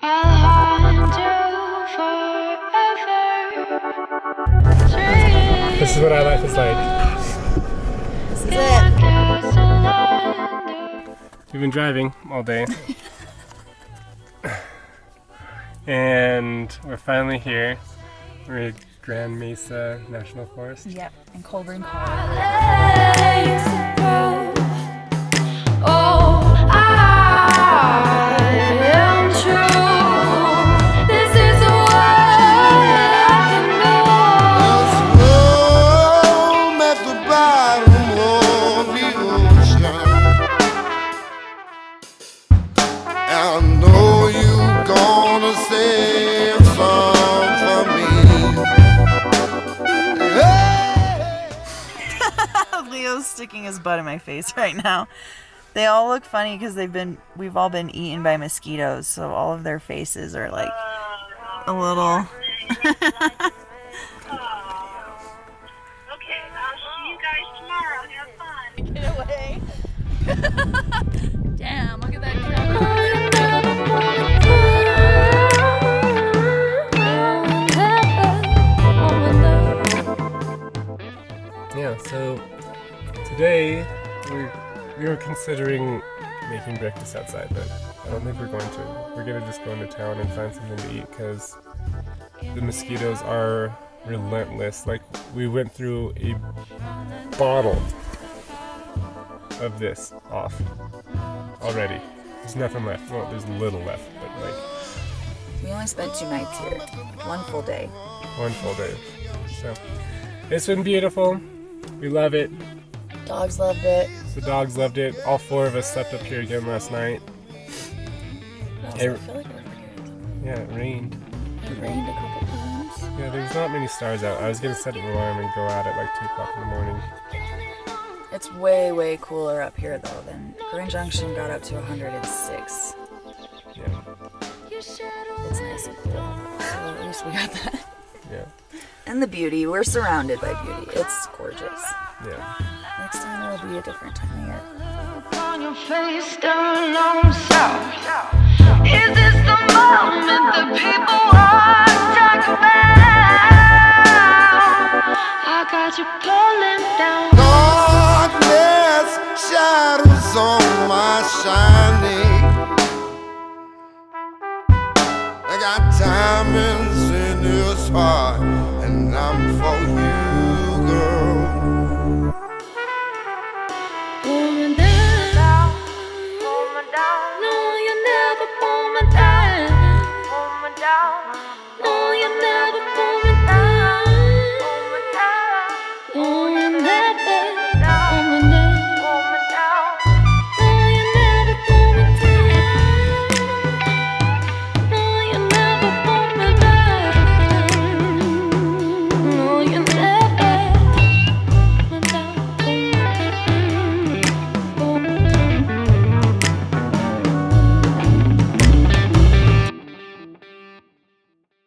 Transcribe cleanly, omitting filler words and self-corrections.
This is what our life is like. This is it. We've been driving all day. And we're finally here. We're at Grand Mesa National Forest. Yep, in Colburn, Colorado. Leo's sticking his butt in my face right now. They all look funny because we've all been eaten by mosquitoes, so all of their faces are like a little. Okay, I'll see you guys tomorrow. Have fun. Get away. Damn, look at that crap. Yeah, so today we were considering making breakfast outside, but I don't think we're going to. We're gonna just go into town and find something to eat because the mosquitoes are relentless. Like, we went through a bottle of this off already. There's nothing left. Well, there's a little left, but like. We only spent 2 nights here. One full day. One full day. So it's been beautiful. We love it. Dogs loved it. The dogs loved it. All 4 of us slept up here again last night. I feel like over here. Yeah, it rained. It rained a couple times. Yeah, there's not many stars out. I was gonna set an alarm and go out at like 2 o'clock in the morning. It's way, way cooler up here though than Grand Junction got up to 106. Yeah. It's nice and cool. So at least we got that. Yeah. And the beauty. We're surrounded by beauty. It's gorgeous. Yeah. Next time it'll be a different time of year. On your face, staring on south. Is this the moment that people want to talk about? I got you pulling down. Darkness, shadows on my shining. I got diamonds in his heart, and I'm for you, girl. Woman,